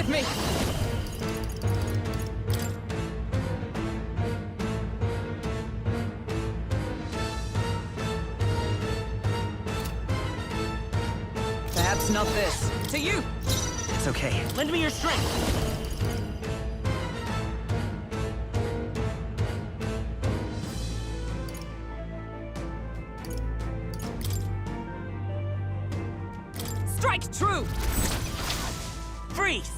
with me! Perhaps not this. To you! It's okay. Lend me your strength. Strike true! Freeze!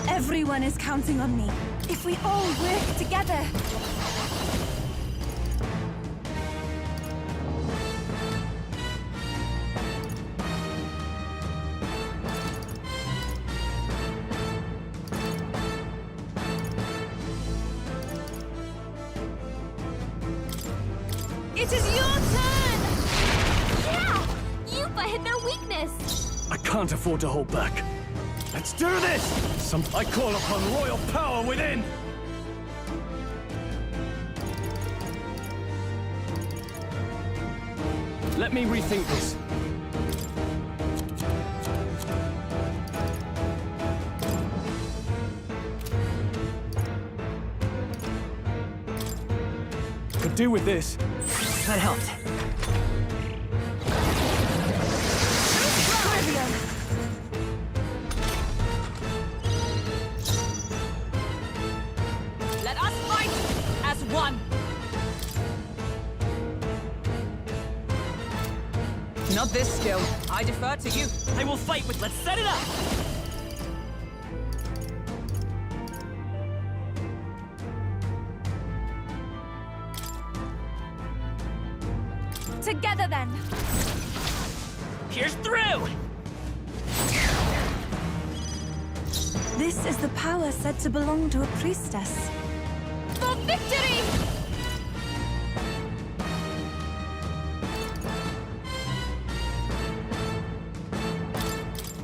Everyone is counting on me. If we all work together. It is your turn! Yeah! Yupa hit their weakness! I can't afford to hold back. Let's do this! I call upon royal power within! Let me rethink this. Could do with this. That helped. Let us fight as one! Not this skill. I defer to you. I will fight with. Let's set it up. Together then. Pierce through. This is the power said to belong to a priestess. For victory!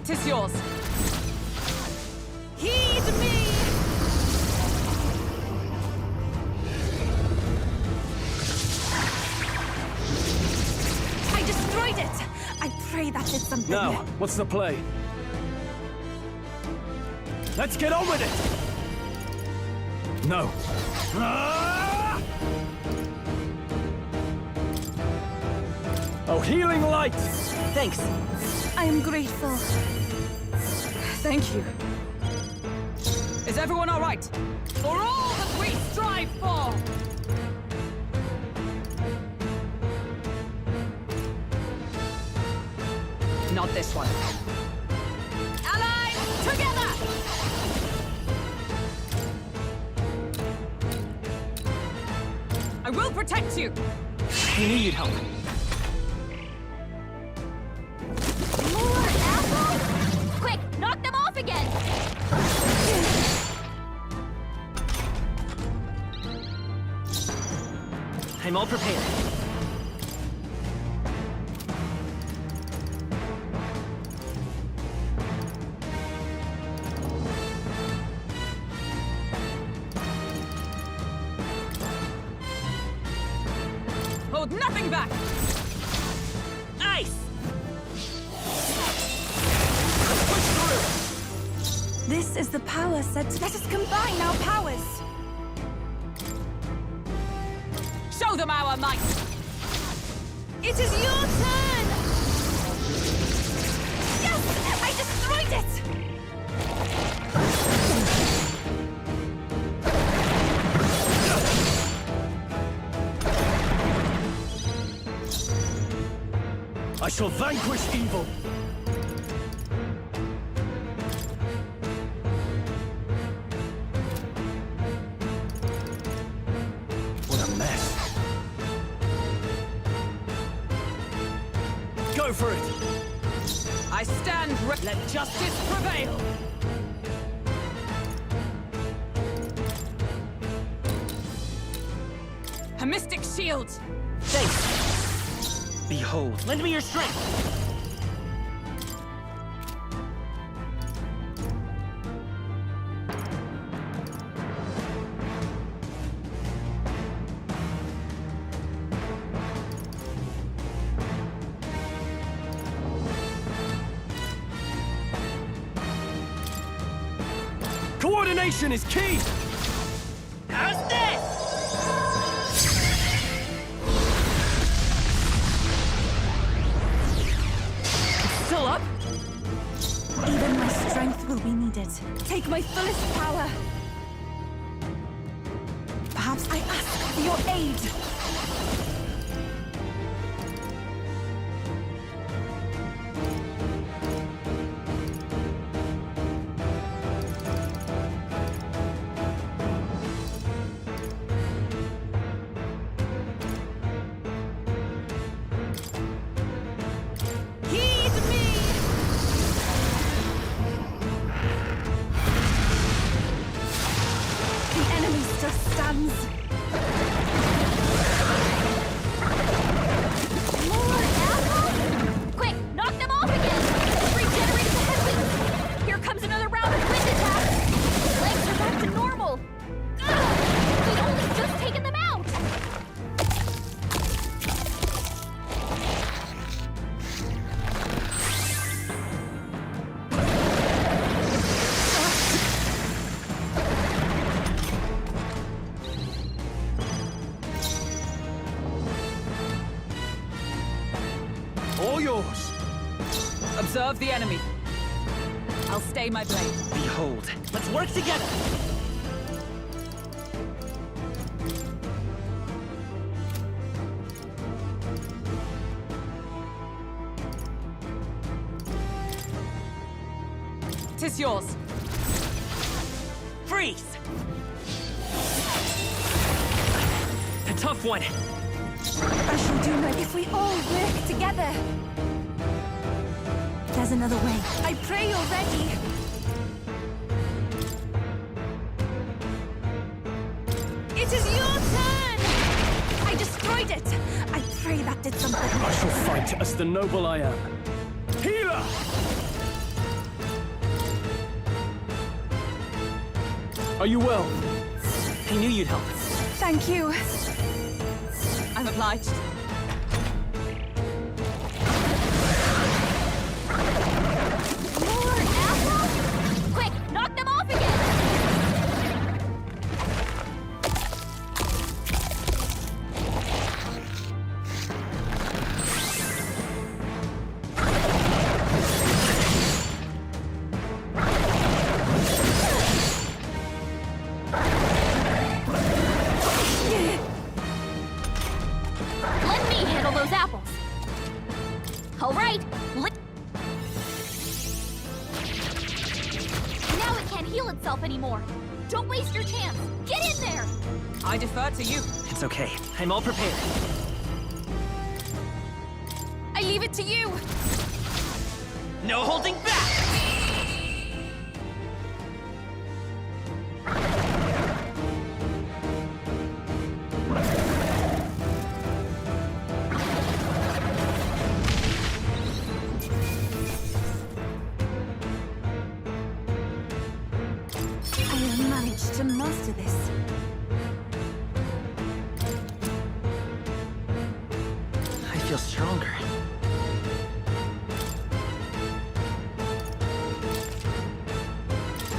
Tis yours. Heed me! I destroyed it! I pray that did something. Now, what's the play? Let's get on with it! No. Ah! Oh, healing light! Thanks. I am grateful. Thank you. Is everyone all right? For all that we strive for! Not this one. Allies, together! I will protect you! We knew you'd help. More apples? Quick, knock them off again! I'm all prepared. Hold nothing back! Ice! Push through! This is the power said to let us combine our powers. Show them our might! It is your turn! Yes! I destroyed it! I shall vanquish evil! What a mess. Go for it! I stand let justice prevail! A mystic shield! Thanks. Behold, lend me your strength. Coordination is key! How's this? Still up? Even my strength will be needed. Take my fullest power. Perhaps I ask for your aid. Heed me! The enemy still stands. More ammo? Quick, knock them off again! Regenerate the headwinds! Here comes another round of wind attacks! Legs are back to normal! Ugh! We'd only just taken them out! All yours! Observe the enemy. I'll stay my blade. Behold. Let's work together. Tis yours. Freeze! A tough one. I shall do my... If we all work together. There's another way. I pray you're ready. It is your turn! I destroyed it. I pray that did something. I shall fight as the noble I am. Healer! Are you well? I knew you'd help. Thank you. I'm obliged. More ammo? Quick, knock them off again! Let me handle those apples. All right, now it can't heal itself anymore. Don't waste your chance. Get in there. I defer to you. It's okay. I'm all prepared. I leave it to you. No holding back! I will manage to master this. I feel stronger.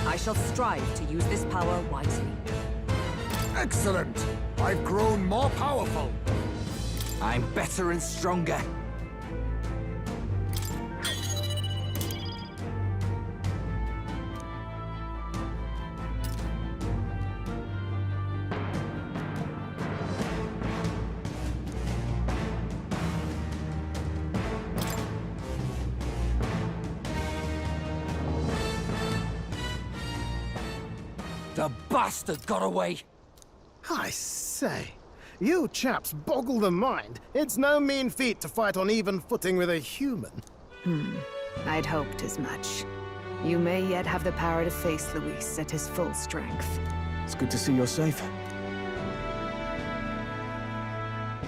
I shall strive to use this power wisely. Excellent! I've grown more powerful. I'm better and stronger. The bastard got away! I say, you chaps boggle the mind. It's no mean feat to fight on even footing with a human. I'd hoped as much. You may yet have the power to face Louis at his full strength. It's good to see you're safe.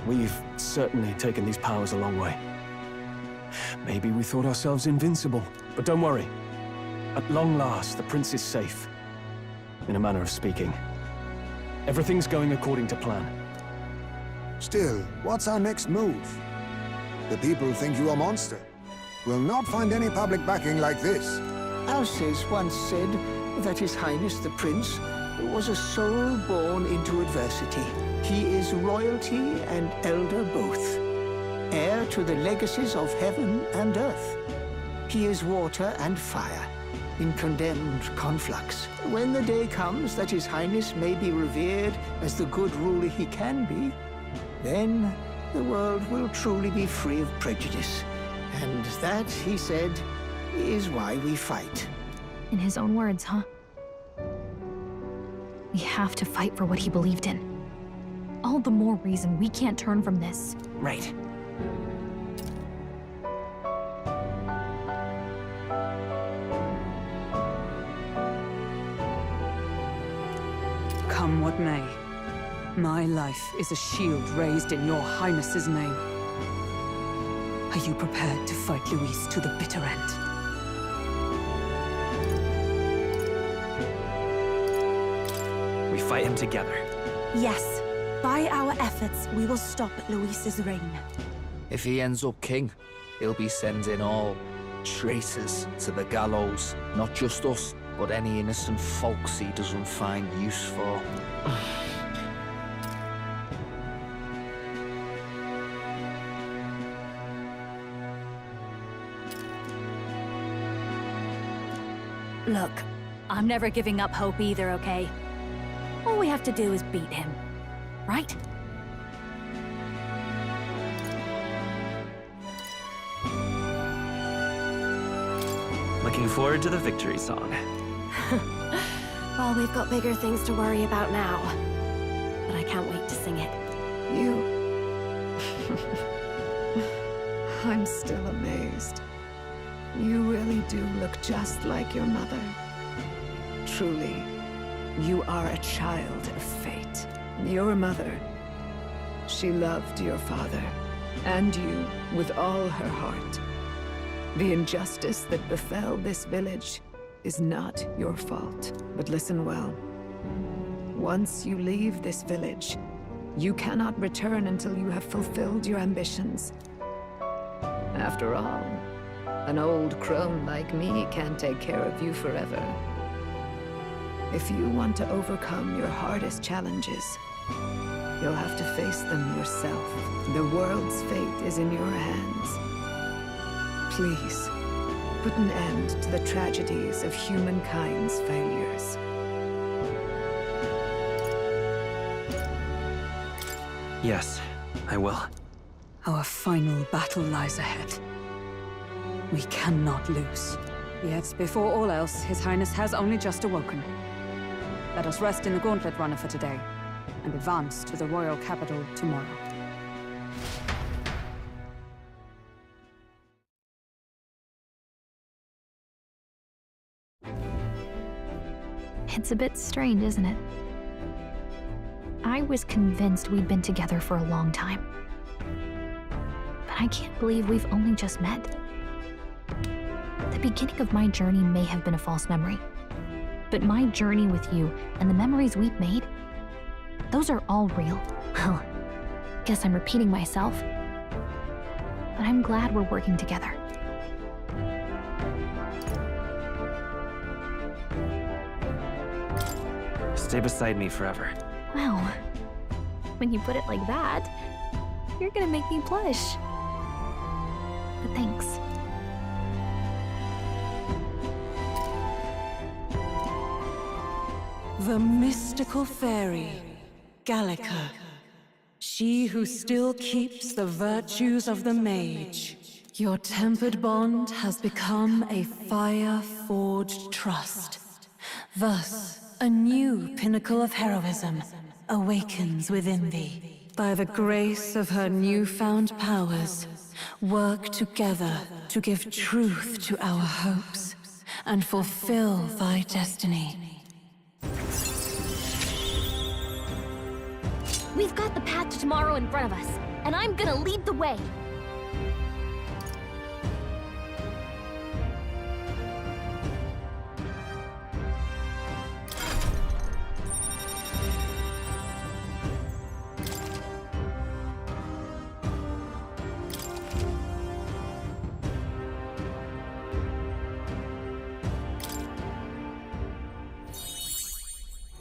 We've certainly taken these powers a long way. Maybe we thought ourselves invincible, but don't worry. At long last, the prince is safe. In a manner of speaking. Everything's going according to plan. Still, what's our next move? The people think you a monster. Will not find any public backing like this. Alces once said that His Highness the Prince was a soul born into adversity. He is royalty and elder both, heir to the legacies of heaven and earth. He is water and fire, in condemned conflux. When the day comes that His Highness may be revered as the good ruler he can be, then the world will truly be free of prejudice. And that, he said, is why we fight. In his own words, huh? We have to fight for what he believed in. All the more reason we can't turn from this. Right. Come what may, my life is a shield raised in your highness's name. Are you prepared to fight Louis to the bitter end? We fight him together. Yes. By our efforts, we will stop Louis's reign. If he ends up king, he'll be sending all traitors to the gallows. Not just us, but any innocent folks he doesn't find use for. Look, I'm never giving up hope either, okay? All we have to do is beat him, right? Looking forward to the victory song. Well, we've got bigger things to worry about now. But I can't wait to sing it. You... I'm still amazed. You really do look just like your mother. Truly, you are a child of fate. Your mother, she loved your father, and you with all her heart. The injustice that befell this village is not your fault. But listen well. Once you leave this village, you cannot return until you have fulfilled your ambitions. After all, an old crone like me can't take care of you forever. If you want to overcome your hardest challenges, you'll have to face them yourself. The world's fate is in your hands. Please, put an end to the tragedies of humankind's failures. Yes, I will. Our final battle lies ahead. We cannot lose. Yet, before all else, His Highness has only just awoken. Let us rest in the gauntlet runner for today, and advance to the royal capital tomorrow. It's a bit strange, isn't it? I was convinced we'd been together for a long time. But I can't believe we've only just met. The beginning of my journey may have been a false memory. But my journey with you and the memories we've made, those are all real. Well, guess I'm repeating myself. But I'm glad we're working together. Stay beside me forever. Wow. When you put it like that, you're gonna make me blush. But thanks. The mystical fairy, Gallica. She who still keeps the virtues of the mage. Your tempered bond has become a fire-forged trust. Thus, a new pinnacle of heroism awakens within thee. By the grace of her newfound powers, work together to give truth to our hopes and fulfill thy destiny. We've got the path to tomorrow in front of us, and I'm gonna lead the way.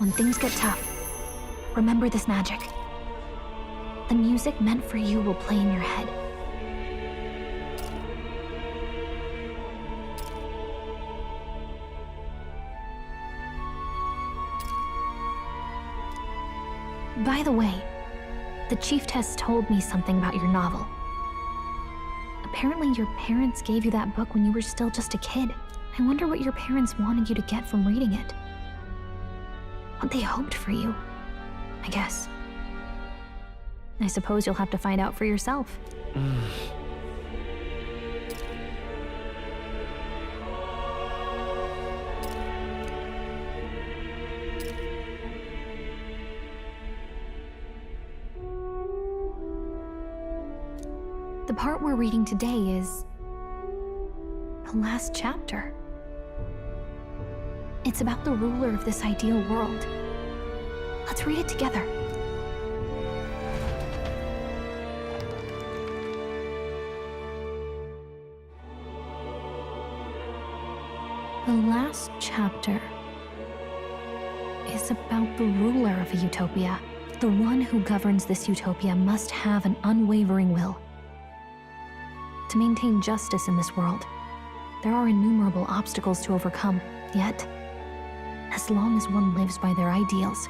when things get tough, remember this magic. The music meant for you will play in your head. By the way, the chieftess told me something about your novel. Apparently your parents gave you that book when you were still just a kid. I wonder what your parents wanted you to get from reading it. What they hoped for you, I guess. I suppose you'll have to find out for yourself. The part we're reading today is the last chapter. It's about the ruler of this ideal world. Let's read it together. The last chapter is about the ruler of a utopia. The one who governs this utopia must have an unwavering will. To maintain justice in this world, there are innumerable obstacles to overcome, yet, as long as one lives by their ideals,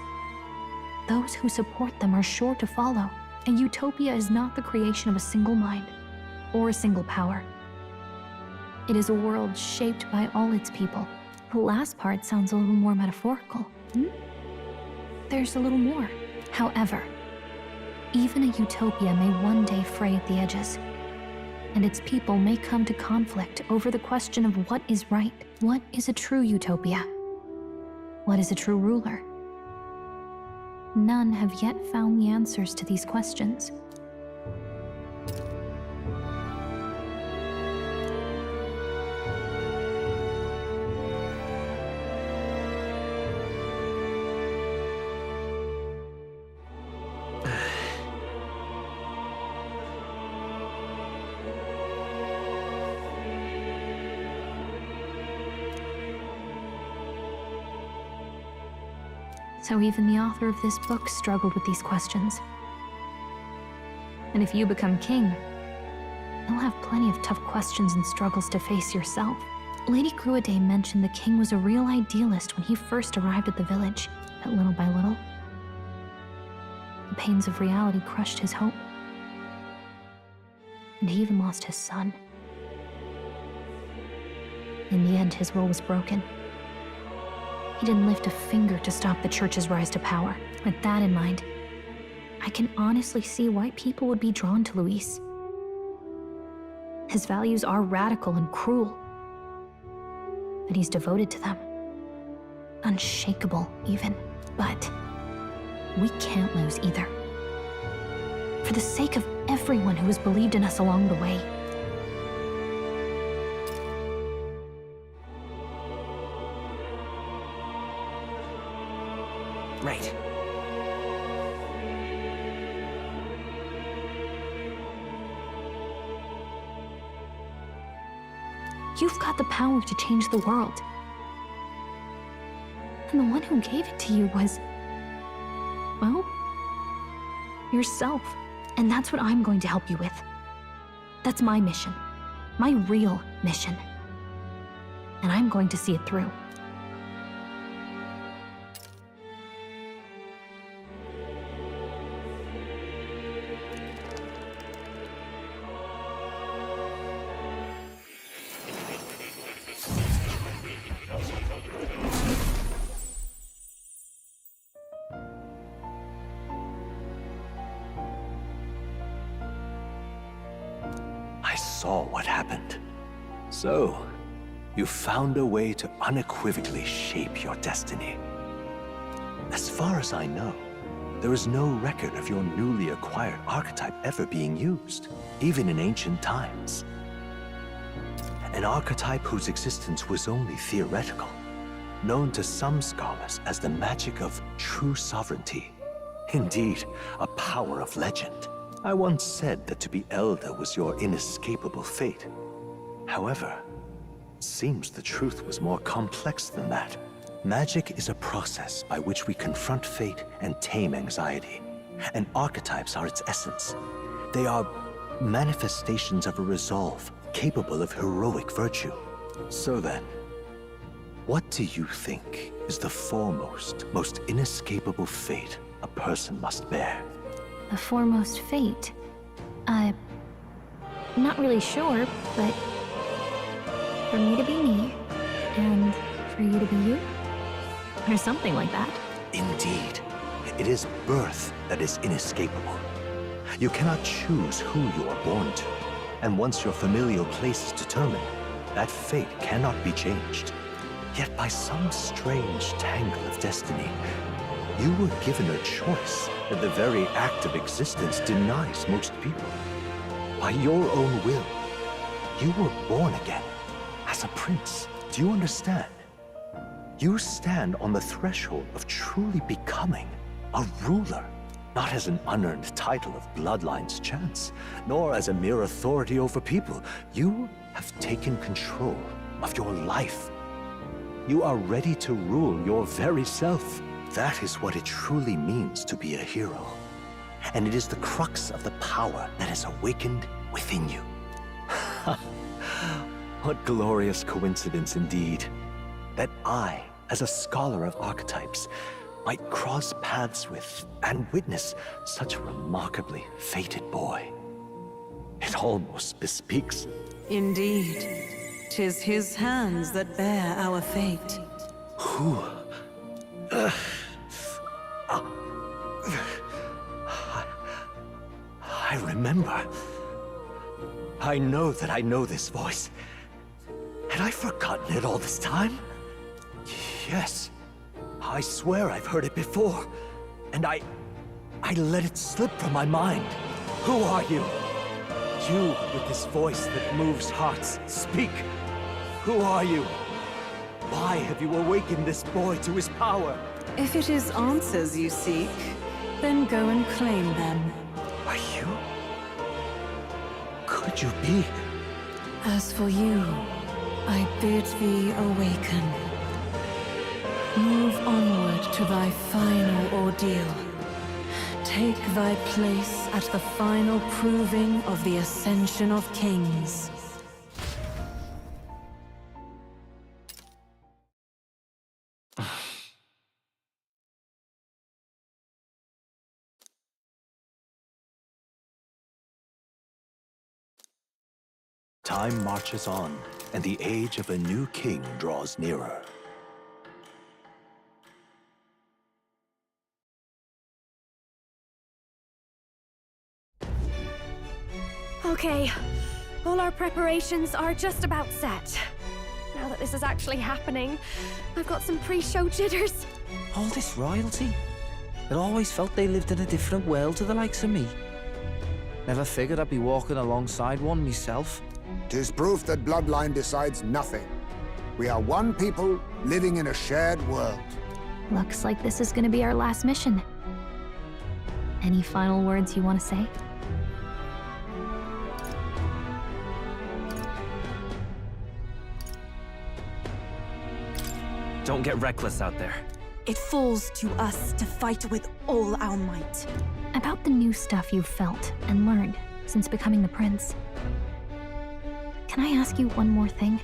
those who support them are sure to follow. A utopia is not the creation of a single mind or a single power. It is a world shaped by all its people. The last part sounds a little more metaphorical. There's a little more. However, even a utopia may one day fray at the edges, and its people may come to conflict over the question of what is right. What is a true utopia? What is a true ruler? None have yet found the answers to these questions. So even the author of this book struggled with these questions. And if you become king, you'll have plenty of tough questions and struggles to face yourself. Lady Gruaday mentioned the king was a real idealist when he first arrived at the village, but little by little, the pains of reality crushed his hope. And he even lost his son. In the end, his will was broken. He didn't lift a finger to stop the church's rise to power. With that in mind, I can honestly see why people would be drawn to Louis. His values are radical and cruel, but he's devoted to them. Unshakable, even. But we can't lose either. For the sake of everyone who has believed in us along the way. Right. You've got the power to change the world. And the one who gave it to you was, well, yourself. And that's what I'm going to help you with. That's my mission. My real mission. And I'm going to see it through. I saw what happened. So, you found a way to unequivocally shape your destiny. As far as I know, there is no record of your newly acquired archetype ever being used, even in ancient times. An archetype whose existence was only theoretical, known to some scholars as the magic of true sovereignty. Indeed, a power of legend. I once said that to be elder was your inescapable fate. However, it seems the truth was more complex than that. Magic is a process by which we confront fate and tame anxiety. And archetypes are its essence. They are manifestations of a resolve capable of heroic virtue. So then, what do you think is the foremost, most inescapable fate a person must bear? The foremost fate? I'm not really sure, but for me to be me, and for you to be you? Or something like that. Indeed. It is birth that is inescapable. You cannot choose who you are born to. And once your familial place is determined, that fate cannot be changed. Yet by some strange tangle of destiny, you were given a choice that the very act of existence denies most people. By your own will, you were born again as a prince. Do you understand? You stand on the threshold of truly becoming a ruler, not as an unearned title of bloodline's chance, nor as a mere authority over people. You have taken control of your life. You are ready to rule your very self. That is what it truly means to be a hero. And it is the crux of the power that is awakened within you. What glorious coincidence indeed, that I, as a scholar of archetypes, might cross paths with and witness such a remarkably fated boy. It almost bespeaks. Indeed, 'tis his hands that bear our fate. Who? I remember. I know that I know this voice. Had I forgotten it all this time? Yes. I swear I've heard it before. And I let it slip from my mind. Who are you? You with this voice that moves hearts. Speak. Who are you? Why have you awakened this boy to his power? If it is answers you seek, then go and claim them. Are you? Could you be? As for you, I bid thee awaken. Move onward to thy final ordeal. Take thy place at the final proving of the ascension of kings. Time marches on, and the age of a new king draws nearer. Okay, all our preparations are just about set. Now that this is actually happening, I've got some pre-show jitters. All this royalty? It always felt they lived in a different world to the likes of me. Never figured I'd be walking alongside one myself. 'Tis proof that bloodline decides nothing. We are one people living in a shared world. Looks like this is gonna be our last mission. Any final words you want to say? Don't get reckless out there. It falls to us to fight with all our might. About the new stuff you've felt and learned since becoming the prince. Can I ask you one more thing?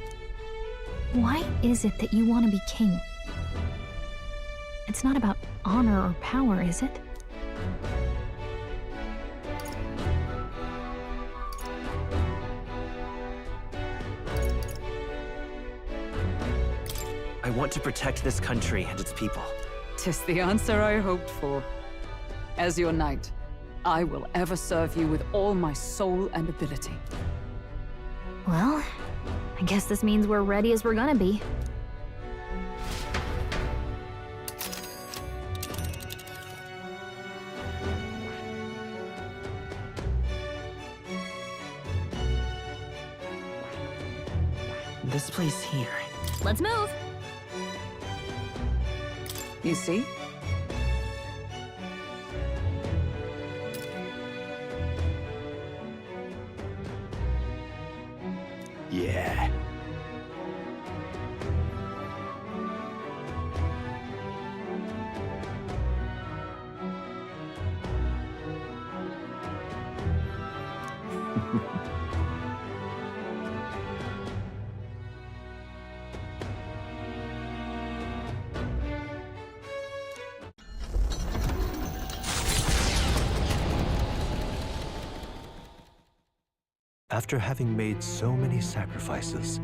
Why is it that you want to be king? It's not about honor or power, is it? I want to protect this country and its people. 'Tis the answer I hoped for. As your knight, I will ever serve you with all my soul and ability. Well, I guess this means we're ready as we're gonna be. This place here. Let's move! You see? Yeah. After having made so many sacrifices,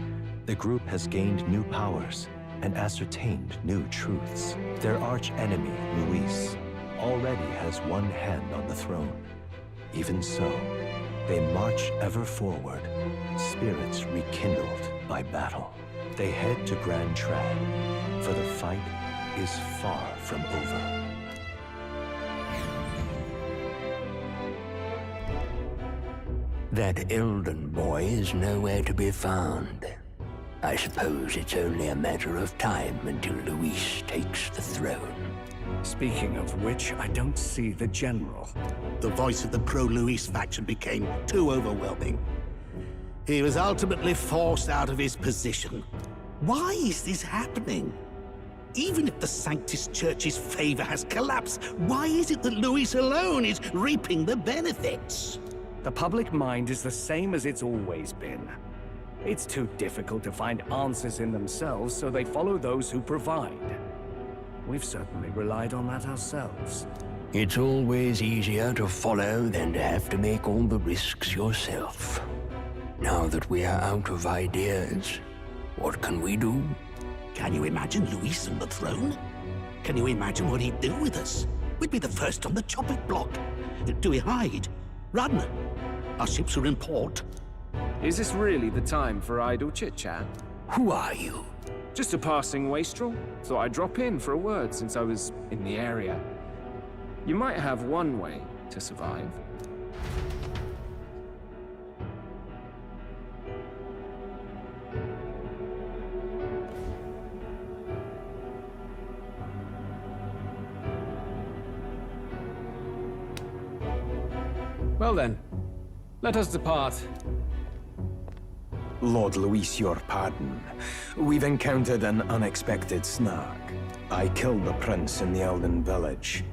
the group has gained new powers and ascertained new truths. Their arch-enemy, Louis, already has one hand on the throne. Even so, they march ever forward, spirits rekindled by battle. They head to Grand Trad, for the fight is far from over. That Elden boy is nowhere to be found. I suppose it's only a matter of time until Louis takes the throne. Speaking of which, I don't see the general. The voice of the pro-Louis faction became too overwhelming. He was ultimately forced out of his position. Why is this happening? Even if the Sanctus Church's favor has collapsed, why is it that Louis alone is reaping the benefits? The public mind is the same as it's always been. It's too difficult to find answers in themselves, so they follow those who provide. We've certainly relied on that ourselves. It's always easier to follow than to have to make all the risks yourself. Now that we are out of ideas, what can we do? Can you imagine Louis on the throne? Can you imagine what he'd do with us? We'd be the first on the chopping block. Do we hide? Run? Our ships are in port. Is this really the time for idle chit-chat? Who are you? Just a passing wastrel. Thought I'd drop in for a word since I was in the area. You might have one way to survive. Well then, let us depart. Lord Louis, your pardon. We've encountered an unexpected snag. I killed the prince in the Elden village.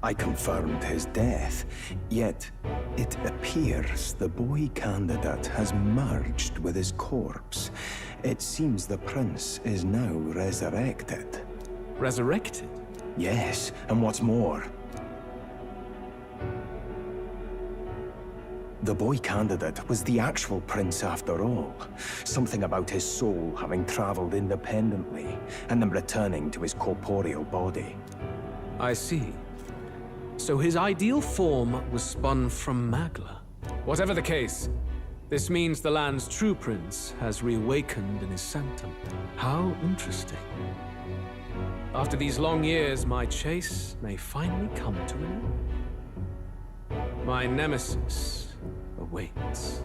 I confirmed his death, yet it appears the boy candidate has merged with his corpse. It seems the prince is now resurrected. Resurrected? Yes, and what's more, the boy candidate was the actual prince after all. Something about his soul having traveled independently, and then returning to his corporeal body. I see. So his ideal form was spun from Magla. Whatever the case, this means the land's true prince has reawakened in his sanctum. How interesting. After these long years, my chase may finally come to an end. My nemesis awaits.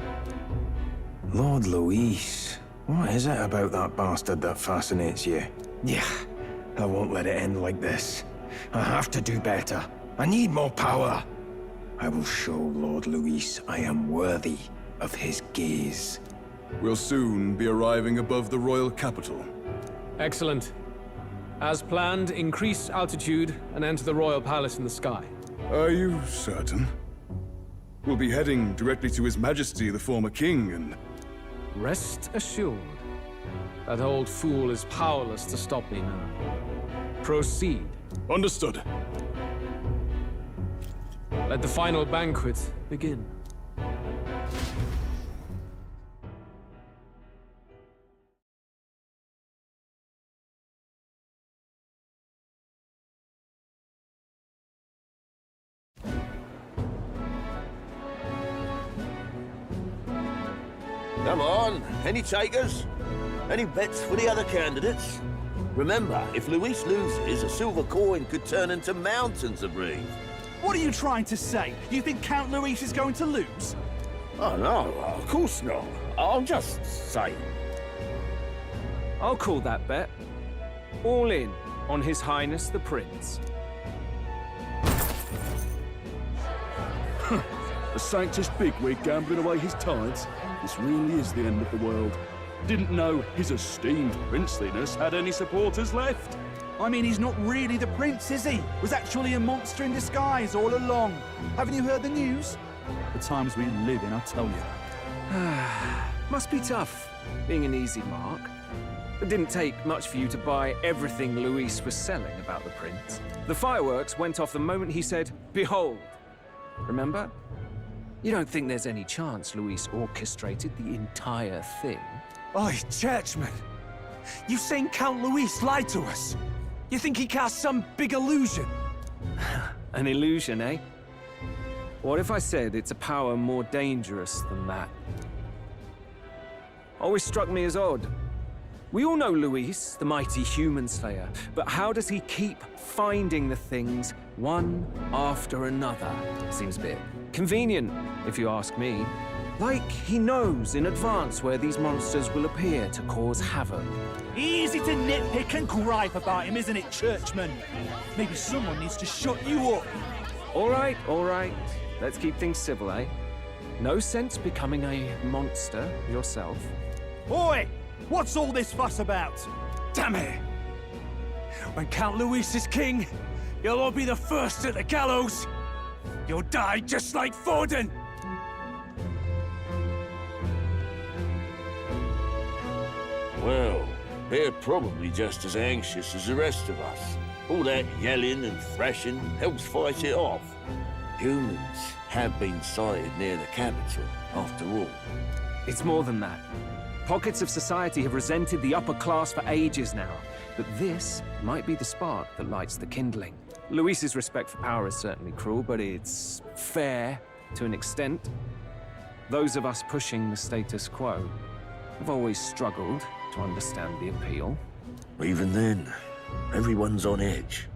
Lord Louis, what is it about that bastard that fascinates you? Yeah, I won't let it end like this. I have to do better. I need more power. I will show Lord Louis I am worthy of his gaze. We'll soon be arriving above the royal capital. Excellent. As planned, increase altitude and enter the royal palace in the sky. Are you certain? We'll be heading directly to His Majesty, the former king, and... Rest assured, that old fool is powerless to stop me now. Proceed. Understood. Let the final banquet begin. Come on, any takers? Any bets for the other candidates? Remember, if Louis loses, a silver coin could turn into mountains of Reeve. What are you trying to say? You think Count Louis is going to lose? Oh, no, of course not. I'm just saying. I'll call that bet. All in on His Highness the Prince. A Sanctus bigwig gambling away his tithes? This really is the end of the world. Didn't know his esteemed princeliness had any supporters left. I mean, he's not really the prince, is he? Was actually a monster in disguise all along. Haven't you heard the news? The times we live in, I tell you. Must be tough, being an easy mark. It didn't take much for you to buy everything Louis was selling about the prince. The fireworks went off the moment he said, "Behold." Remember? You don't think there's any chance Louis orchestrated the entire thing? Oi, churchman! You saying Count Louis lied to us? You think he cast some big illusion? An illusion, eh? What if I said it's a power more dangerous than that? Always struck me as odd. We all know Louis, the mighty human slayer, but how does he keep finding the things one after another? Seems a bit convenient, if you ask me. Like he knows in advance where these monsters will appear to cause havoc. Easy to nitpick and gripe about him, isn't it, churchman? Maybe someone needs to shut you up. All right. Let's keep things civil, eh? No sense becoming a monster yourself. Oi! What's all this fuss about? Damn it! When Count Louis is king, you'll all be the first at the gallows. You'll die just like Forden. Well, they're probably just as anxious as the rest of us. All that yelling and thrashing helps fight it off. Humans have been sighted near the capital, after all. It's more than that. Pockets of society have resented the upper class for ages now, but this might be the spark that lights the kindling. Louis's respect for power is certainly cruel, but it's fair to an extent. Those of us pushing the status quo have always struggled to understand the appeal. Even then, everyone's on edge.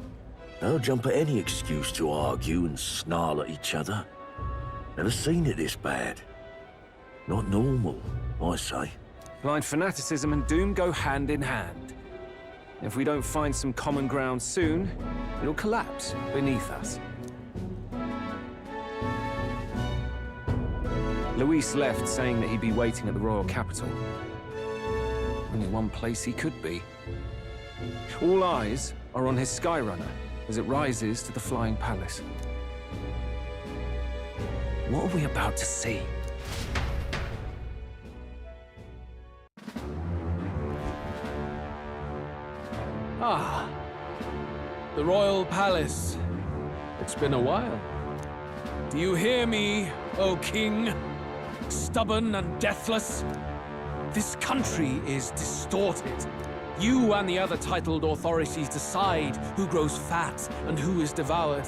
They'll jump at any excuse to argue and snarl at each other. Never seen it this bad. Not normal, I say. Blind fanaticism and doom go hand in hand. If we don't find some common ground soon, it'll collapse beneath us. Louis left saying that he'd be waiting at the royal capital. Only one place he could be. All eyes are on his Skyrunner as it rises to the flying palace. What are we about to see? Ah, the royal palace. It's been a while. Do you hear me, O king? Stubborn and deathless? This country is distorted. You and the other titled authorities decide who grows fat and who is devoured.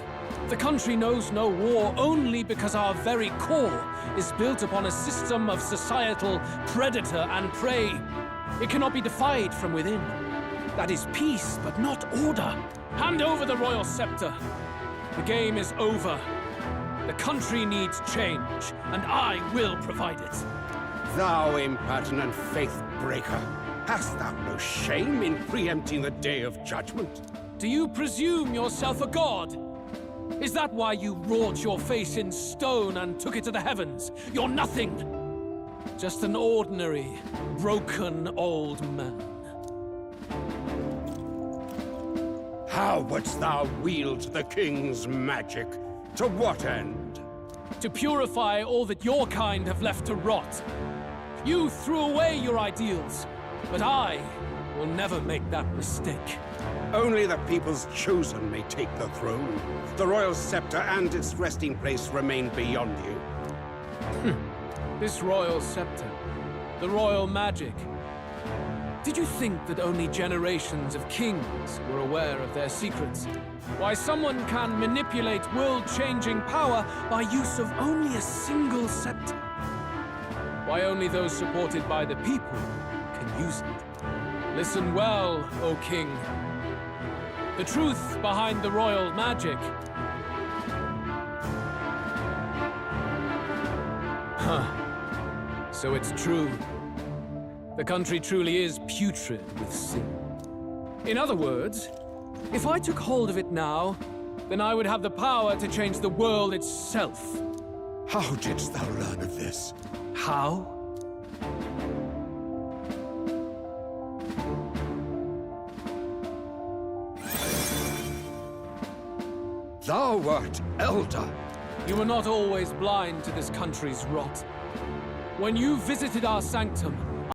The country knows no war only because our very core is built upon a system of societal predator and prey. It cannot be defied from within. That is peace, but not order. Hand over the royal scepter. The game is over. The country needs change, and I will provide it. Thou impertinent faith breaker, hast thou no shame in preempting the day of judgment? Do you presume yourself a god? Is that why you wrought your face in stone and took it to the heavens? You're nothing. Just an ordinary, broken old man. How wouldst thou wield the king's magic? To what end? To purify all that your kind have left to rot. You threw away your ideals, but I will never make that mistake. Only the people's chosen may take the throne. The royal scepter and its resting place remain beyond you. This royal scepter, the royal magic. Did you think that only generations of kings were aware of their secrets? Why someone can manipulate world-changing power by use of only a single scepter? Why only those supported by the people can use it? Listen well, O king. The truth behind the royal magic. So it's true. The country truly is putrid with sin. In other words, if I took hold of it now, then I would have the power to change the world itself. How didst thou learn of this? How? Thou wert elder. You were not always blind to this country's rot. When you visited our sanctum,